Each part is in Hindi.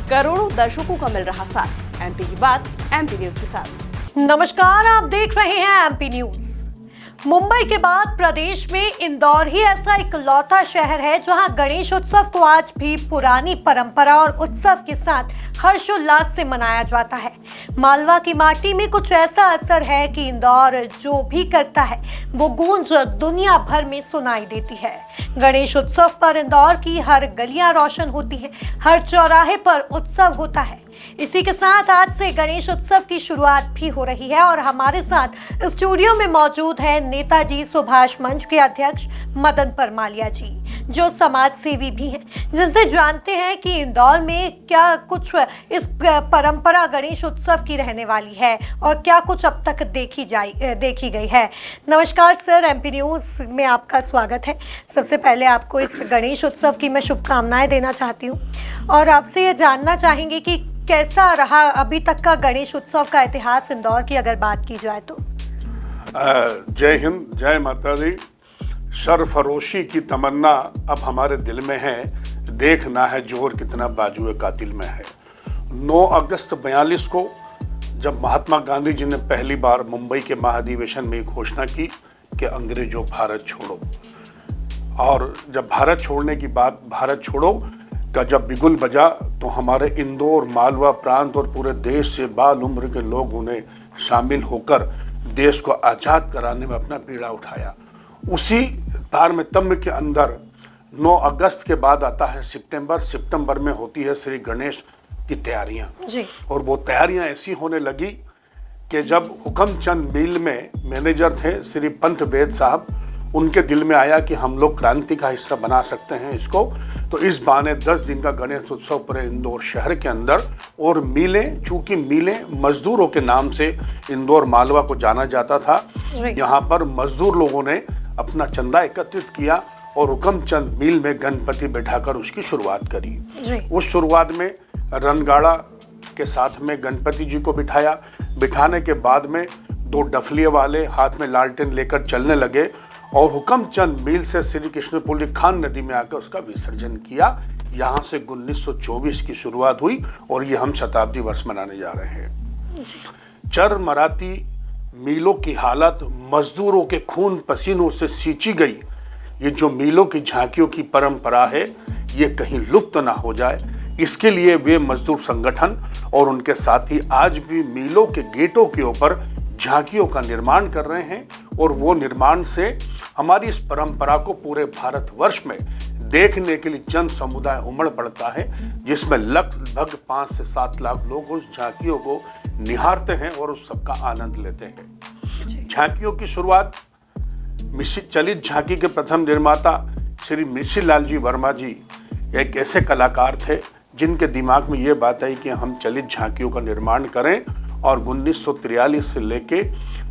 करोड़ों दर्शकों का मिल रहा साथ। एमपी की बात एमपी न्यूज के साथ। नमस्कार, आप देख रहे हैं एमपी न्यूज। मुंबई के बाद प्रदेश में इंदौर ही ऐसा इकलौता शहर है जहां गणेश उत्सव को आज भी पुरानी परंपरा और उत्सव के साथ हर्षोल्लास से मनाया जाता है। मालवा की माटी में कुछ ऐसा असर है कि इंदौर जो भी करता है वो गूंज दुनिया भर में सुनाई देती है। गणेश उत्सव पर इंदौर की हर गलियां रोशन होती है, हर चौराहे पर उत्सव होता है। इसी के साथ आज से गणेश उत्सव की शुरुआत भी हो रही है और हमारे साथ स्टूडियो में मौजूद है नेताजी सुभाष मंच के अध्यक्ष मदन परमालिया जी, जो समाज सेवी भी हैं, जिनसे जानते हैं कि इंदौर में क्या कुछ इस परंपरा गणेश उत्सव की रहने वाली है और क्या कुछ अब तक देखी गई है। नमस्कार सर, एमपी न्यूज़ में आपका स्वागत है। सबसे पहले आपको इस गणेश उत्सव की मैं शुभकामनाएं देना चाहती हूँ और आपसे ये जानना चाहेंगे कि कैसा रहा अभी तक का गणेश उत्सव का इतिहास इंदौर की अगर बात की जाए तो। जय हिंद, जय माता दी। सरफरोशी की तमन्ना अब हमारे दिल में है, देखना है जोर कितना बाजुए कातिल में है। 9 अगस्त 42 को जब महात्मा गांधी जी ने पहली बार मुंबई के महाधिवेशन में घोषणा की कि अंग्रेजों भारत छोड़ो, और जब भारत छोड़ने की बात, भारत छोड़ो का जब बिगुल बजा तो हमारे इंदौर, मालवा प्रांत और पूरे देश से बाल उम्र के लोग उन्हें शामिल होकर देश को आज़ाद कराने में अपना बीड़ा उठाया। उसी तारतम्य के अंदर 9 अगस्त के बाद आता है सितंबर में होती है श्री गणेश की तैयारियां। और वो तैयारियां ऐसी होने लगी कि जब हुक्मचंद मिल में मैनेजर थे श्री पंत वेद साहब, उनके दिल में आया कि हम लोग क्रांति का हिस्सा बना सकते हैं इसको, तो इस बहाने 10 दिन का गणेश उत्सव पूरे इंदौर शहर के अंदर। और मिलें, चूंकि मिलें मजदूरों के नाम से इंदौर मालवा को जाना जाता था, यहाँ पर मजदूर लोगों ने अपना चंदा एकत्रित किया और हुक्मचंद मिल में गणपति बैठाकर उसकी शुरुआत करी। उस शुरुआत में रणगाड़ा के साथ में गणपति जी को बिठाया। बिठाने के बाद में 2 डफलिए वाले हाथ में लालटेन लेकर चलने लगे और हुक्मचंद मिल से श्री कृष्णपुरी खान नदी में आकर उसका विसर्जन किया। यहाँ से 1924 की शुरुआत हुई और ये हम शताब्दी वर्ष मनाने जा रहे हैं। चर मराती मीलों की हालत मजदूरों के खून पसीनों से सींची गई। ये जो मीलों की झांकियों की परंपरा है ये कहीं लुप्त ना हो जाए, इसके लिए वे मजदूर संगठन और उनके साथी आज भी मीलों के गेटों के ऊपर झांकियों का निर्माण कर रहे हैं। और वो निर्माण से हमारी इस परंपरा को पूरे भारतवर्ष में देखने के लिए जन समुदाय उमड़ पड़ता है, जिसमें लगभग 5 से 7 लाख लोग उस झांकियों को निहारते हैं और उस सबका आनंद लेते हैं। झांकियों की शुरुआत चलित झांकी के प्रथम निर्माता श्री मिश्रीलाल जी वर्मा जी एक ऐसे कलाकार थे जिनके दिमाग में ये बात आई कि हम चलित झांकियों का निर्माण करें, और 1943 से लेके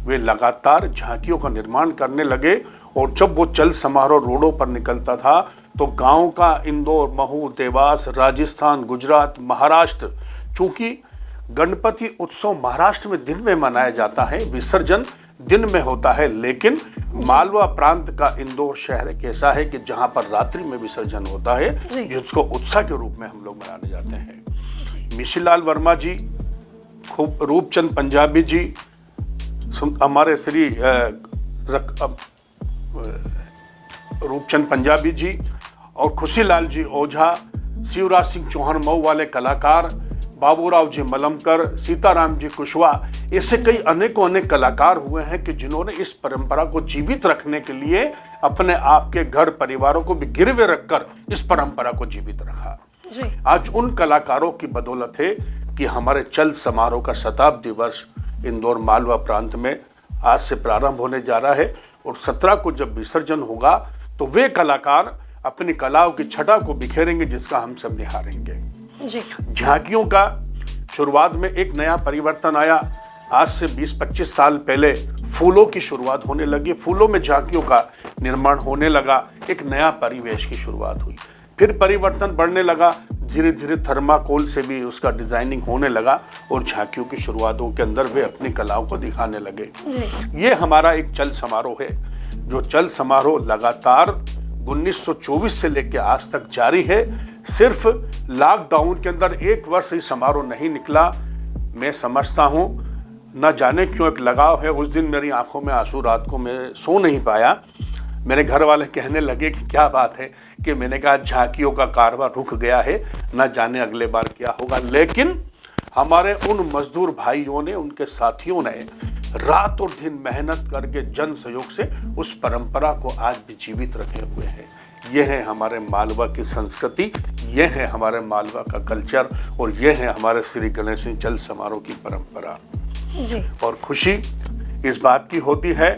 वे लगातार झांकियों का निर्माण करने लगे। और जब वो चल समारोह रोडों पर निकलता था तो गांव का इंदौर, महू, देवास, राजस्थान, गुजरात, महाराष्ट्र, चूंकि गणपति उत्सव महाराष्ट्र में दिन में मनाया जाता है, विसर्जन दिन में होता है, लेकिन मालवा प्रांत का इंदौर शहर एक ऐसा है कि जहां पर रात्रि में विसर्जन होता है, जिसको उत्सव के रूप में हम लोग मनाने जाते हैं। मिश्रीलाल वर्मा जी, खूब रूपचंद पंजाबी जी, हमारे श्री रूपचंद पंजाबी जी और खुशीलाल जी ओझा, शिवराज सिंह चौहान मऊ वाले कलाकार, बाबूराव जी मलमकर, सीताराम जी कुशवाहा, ऐसे कई अनेक कलाकार हुए हैं कि जिन्होंने इस परंपरा को जीवित रखने के लिए अपने आप के घर परिवारों को भी गिरवे रखकर इस परंपरा को जीवित रखा। आज उन कलाकारों की बदौलत है कि हमारे चल समारोह का शताब्दी वर्ष इंदौर मालवा प्रांत में आज से प्रारंभ होने जा रहा है। और 17 को जब विसर्जन होगा तो वे कलाकार अपनी कलाओं की छटा को बिखेरेंगे, जिसका हम सब निहारेंगे। झांकियों का शुरुआत में एक नया परिवर्तन आया। आज से 20-25 साल पहले फूलों की शुरुआत होने लगी, फूलों में झांकियों का निर्माण होने लगा, एक नया परिवेश की शुरुआत हुई। फिर परिवर्तन बढ़ने लगा, धीरे धीरे थर्माकोल से भी उसका डिजाइनिंग होने लगा और झांकियों की शुरुआतों के अंदर वे अपनी कलाओं को दिखाने लगे। ये हमारा एक चल समारोह है, जो चल समारोह लगातार 1924 से लेकर आज तक जारी है। सिर्फ लॉकडाउन के अंदर एक वर्ष ही समारोह नहीं निकला। मैं समझता हूँ न जाने क्यों एक लगाव है। उस दिन मेरी आंखों में आंसू, रात को मैं सो नहीं पाया। मेरे घर वाले कहने लगे कि क्या बात है, कि मैंने कहा झांकियों का कारवां रुक गया है, न जाने अगले बार क्या होगा। लेकिन हमारे उन मजदूर भाइयों ने, उनके साथियों ने रात और दिन मेहनत करके जन सहयोग से उस परंपरा को आज भी जीवित रखे हुए हैं। ये है हमारे मालवा की संस्कृति, ये है हमारे मालवा का कल्चर, और ये है हमारे श्री गणेश चल समारोह की परंपरा जी। और खुशी इस बात की होती है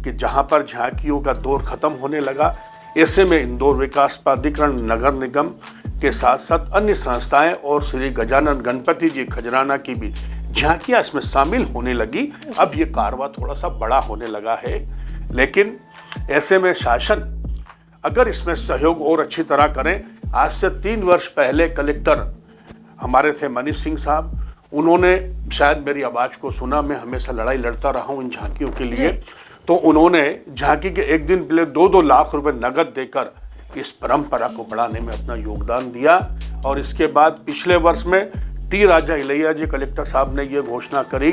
कि जहां पर झांकियों का दौर खत्म होने लगा, ऐसे में इंदौर विकास प्राधिकरण, नगर निगम के साथ साथ अन्य संस्थाएं और श्री गजानन गणपति जी खजराना की भी झांकियां इसमें शामिल होने लगी। अब ये कारवां थोड़ा सा बड़ा होने लगा है। लेकिन ऐसे में शासन अगर इसमें सहयोग और अच्छी तरह करें, आज से 3 वर्ष पहले कलेक्टर हमारे थे मनीष सिंह साहब, उन्होंने शायद मेरी आवाज को सुना। मैं हमेशा लड़ाई लड़ता रहा हूं इन झांकियों के लिए, तो उन्होंने झांकी के एक दिन पहले 2-2 लाख रुपए नगद देकर इस परंपरा को बढ़ाने में अपना योगदान दिया। और इसके बाद पिछले वर्ष में टी राजा इलैया जी कलेक्टर साहब ने ये घोषणा करी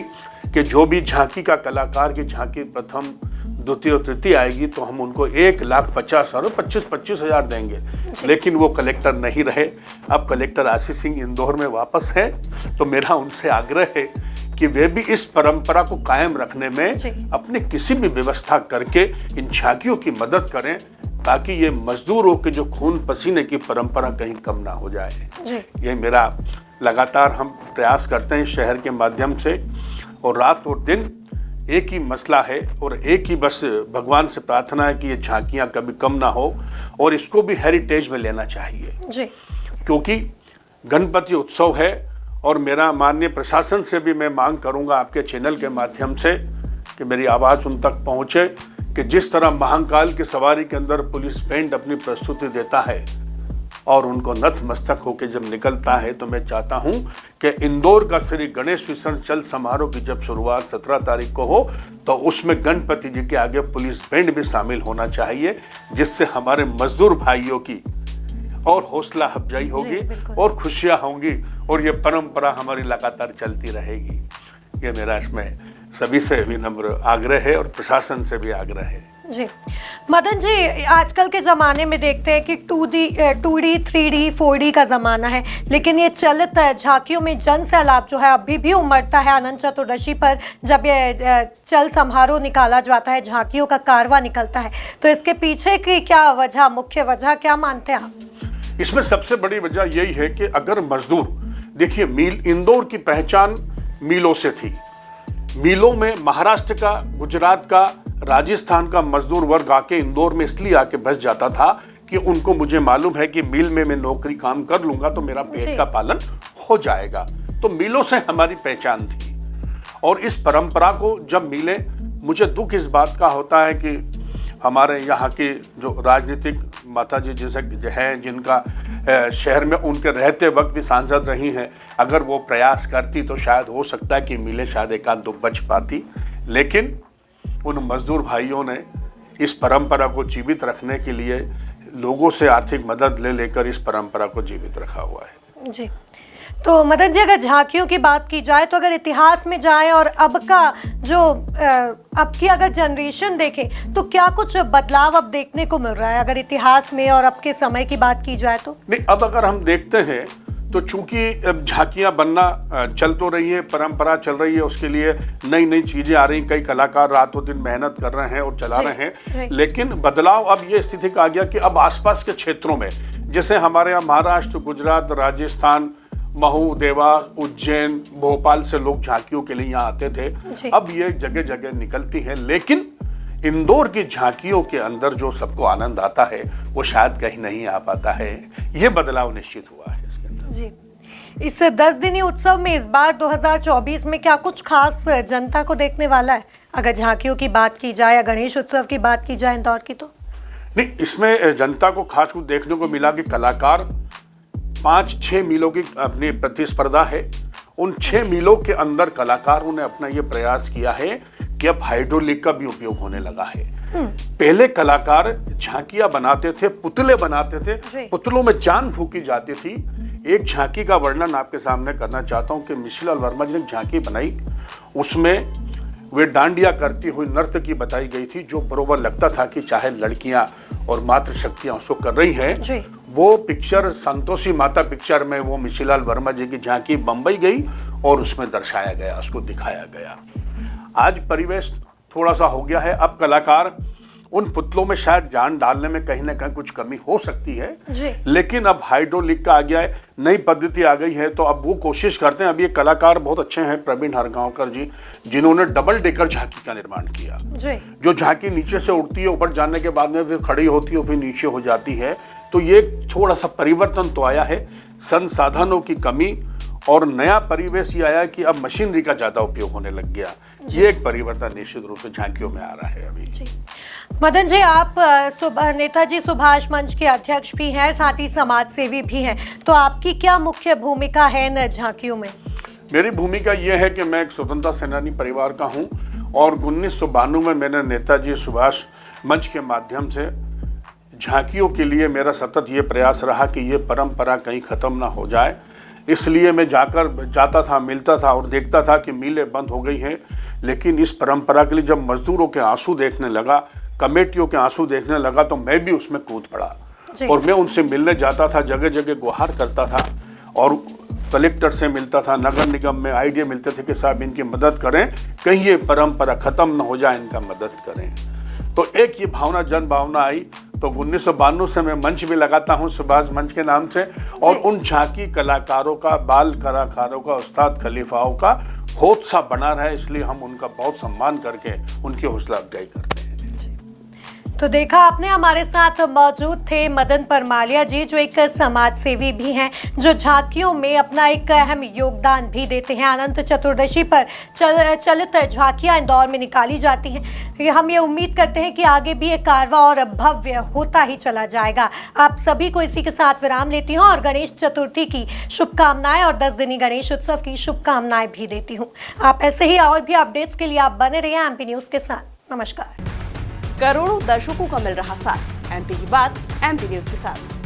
कि जो भी झांकी का कलाकार की झांकी प्रथम, द्वितीय और तृतीय आएगी तो हम उनको 1,50,000 25 हज़ार देंगे। लेकिन वो कलेक्टर नहीं रहे। अब कलेक्टर आशीष सिंह इंदौर में वापस है, तो मेरा उनसे आग्रह है कि वे भी इस परंपरा को कायम रखने में अपनी किसी भी व्यवस्था करके इन झांकियों की मदद करें, ताकि ये मजदूरों के जो खून पसीने की परंपरा कहीं कम ना हो जाए। ये मेरा लगातार हम प्रयास करते हैं शहर के माध्यम से, और रात और दिन एक ही मसला है और एक ही बस भगवान से प्रार्थना है कि ये झांकियां कभी कम ना हो और इसको भी हेरिटेज में लेना चाहिए जी। क्योंकि गणपति उत्सव है। और मेरा माननीय प्रशासन से भी मैं मांग करूंगा आपके चैनल के माध्यम से कि मेरी आवाज़ उन तक पहुंचे कि जिस तरह महाकाल की सवारी के अंदर पुलिस बैंड अपनी प्रस्तुति देता है और उनको नतमस्तक होकर जब निकलता है, तो मैं चाहता हूं कि इंदौर का श्री गणेश विसर्जन चल समारोह की जब शुरुआत 17 तारीख को हो, तो उसमें गणपति जी के आगे पुलिस बैंड भी शामिल होना चाहिए, जिससे हमारे मजदूर भाइयों की और हौसला अफजाई होगी और खुशियां होंगी और ये परंपरा हमारी लगातार चलती रहेगी। ये मेरा इसमें सभी से विनम्र आग्रह है और प्रशासन से भी आग्रह है। जी मदन जी, आजकल के ज़माने में देखते हैं कि 2D, 3D, 4D का ज़माना है, लेकिन ये चलित झांकियों में जन सैलाब जो है अभी भी उमड़ता है। अनंत चतुर्दशी पर जब ये चल समारोह निकाला जाता है, झांकियों का कारवां निकलता है, तो इसके पीछे की क्या वजह, मुख्य वजह क्या मानते हैं आप? इसमें सबसे बड़ी वजह यही है कि अगर मजदूर, देखिए मिल, इंदौर की पहचान मिलों से थी। मिलों में महाराष्ट्र का, गुजरात का, राजस्थान का मजदूर वर्ग आके इंदौर में इसलिए आके बस जाता था कि उनको, मुझे मालूम है कि मिल में मैं नौकरी काम कर लूंगा तो मेरा पेट का पालन हो जाएगा। तो मिलों से हमारी पहचान थी। और इस परंपरा को जब मिले, मुझे दुख इस बात का होता है कि हमारे यहाँ की जो राजनीतिक माता जी जैसे हैं, जिनका शहर में उनके रहते वक्त भी सांसद रही हैं, अगर वो प्रयास करती तो शायद हो सकता है कि मिले शायद एक आध 2 बच पाती। लेकिन उन मजदूर भाइयों ने इस परंपरा को जीवित रखने के लिए लोगों से आर्थिक मदद ले लेकर इस परंपरा को जीवित रखा हुआ है। जी, तो मदन जी, अगर झांकियों की बात की जाए तो अगर इतिहास में जाएं और अब का जो अब की अगर जनरेशन देखें तो क्या कुछ बदलाव अब देखने को मिल रहा है, अगर इतिहास में और अब के समय की बात की जाए तो? नहीं, अब अगर हम देखते हैं तो चूंकि झांकियां बनना चल तो रही है, परंपरा चल रही है, उसके लिए नई नई चीजें आ रही, कई कलाकार रातों दिन मेहनत कर रहे हैं और चला रहे हैं। लेकिन बदलाव अब ये स्थिति का आ गया कि अब आसपास के क्षेत्रों में, जैसे हमारे यहाँ महाराष्ट्र, गुजरात, राजस्थान, महू, देवास, उज्जैन, भोपाल से लोग झांकियों के लिए यहाँ आते थे। अब ये जगह जगह निकलती है। लेकिन इंदौर की झांकियों के अंदर जो सबको आनंद आता है वो शायद कहीं नहीं आ पाता है। ये बदलाव निश्चित हुआ है इसके अंदर। जी, इस 10 दिनी उत्सव में इस बार 2024 में क्या कुछ खास जनता को देखने वाला है, अगर झांकियों की बात की जाए या गणेश उत्सव की बात की जाए इंदौर की? तो नहीं, इसमें जनता को खास कुछ देखने को मिला कि कलाकार 5-6 मीलों की अपनी प्रतिस्पर्धा है। उन 6 मीलों के अंदर कलाकारों ने अपना ये प्रयास किया है कि अब हाइड्रोलिक का भी उपयोग होने लगा है। पहले कलाकार झांकियां बनाते थे, पुतले बनाते थे, पुतलों में जान फूकी जाती थी। एक झांकी का वर्णन आपके सामने करना चाहता हूं कि मिश्रीलाल वर्मा जी ने झांकी बनाई, उसमें वे डांडिया करती हुई नर्तकी बताई गई थी, जो बरोबर लगता था कि चाहे लड़कियां और मातृशक्तियां उसको कर रही हैं। वो पिक्चर संतोषी माता पिक्चर में वो मिश्रीलाल वर्मा जी की झांकी बंबई गई और उसमें दर्शाया गया, उसको दिखाया गया। आज परिवेश थोड़ा सा हो गया है, अब कलाकार उन पुतलों में शायद जान डालने में कहीं ना कहीं कुछ कमी हो सकती है, लेकिन अब हाइड्रोलिक का आ गया है, नई पद्धति आ गई है, तो अब वो कोशिश करते हैं। अब ये कलाकार बहुत अच्छे हैं, प्रवीण हरगांवकर जी, जिन्होंने डबल डेकर झांकी का निर्माण किया, जो झांकी नीचे से उड़ती है, ऊपर जाने के बाद में फिर खड़ी होती है, फिर नीचे हो जाती है। तो ये थोड़ा सा परिवर्तन तो आया है, संसाधनों की कमी और नया परिवेश ये आया कि अब मशीनरी का ज्यादा उपयोग होने लग गया। ये एक परिवर्तन निश्चित रूप से झांकियों में आ रहा है अभी। मदन जी, आप नेताजी सुभाष मंच के अध्यक्ष भी हैं, साथ ही समाज सेवी भी हैं, तो आपकी क्या मुख्य भूमिका है इन झांकियों में? मेरी भूमिका यह है कि मैं एक स्वतंत्रता सेनानी परिवार का हूं और 1992 में मैंने नेताजी सुभाष मंच के माध्यम से झांकियों के लिए मेरा सतत ये प्रयास रहा कि ये परंपरा कहीं खत्म ना हो जाए। इसलिए मैं जाता था, मिलता था और देखता था कि मिलें बंद हो गई हैं, लेकिन इस परंपरा के लिए जब मजदूरों के आंसू देखने लगा, कमेटियों के आंसू देखने लगा, तो मैं भी उसमें कूद पड़ा और मैं उनसे मिलने जाता था, जगह जगह गुहार करता था और कलेक्टर से मिलता था, नगर निगम में आइडिया मिलते थे कि साहब इनकी मदद करें, कहीं ये परंपरा खत्म न हो जाए, इनका मदद करें। तो एक ये भावना, जन भावना आई, तो 1992 से मैं मंच भी लगाता हूं सुभाष मंच के नाम से, और उन झांकी कलाकारों का, बाल कलाकारों का, उस्ताद खलीफाओं का हौसला बना रहा है, इसलिए हम उनका बहुत सम्मान करके उनकी हौसला अफजाई करते हैं। तो देखा आपने, हमारे साथ मौजूद थे मदन परमालिया जी, जो एक समाज सेवी भी हैं, जो झांकियों में अपना एक अहम योगदान भी देते हैं। अनंत चतुर्दशी पर चलित झांकियां इंदौर में निकाली जाती हैं। हम ये उम्मीद करते हैं कि आगे भी ये कारवा और भव्य होता ही चला जाएगा। आप सभी को इसी के साथ विराम लेती हूँ और गणेश चतुर्थी की शुभकामनाएं और 10 दिनी गणेश उत्सव की शुभकामनाएं भी देती हूँ। आप ऐसे ही और भी अपडेट्स के लिए आप बने रहिए एमपी न्यूज़ के साथ। नमस्कार। करोड़ों दर्शकों का मिल रहा साथ, एमपी की बात एमपी न्यूज के साथ।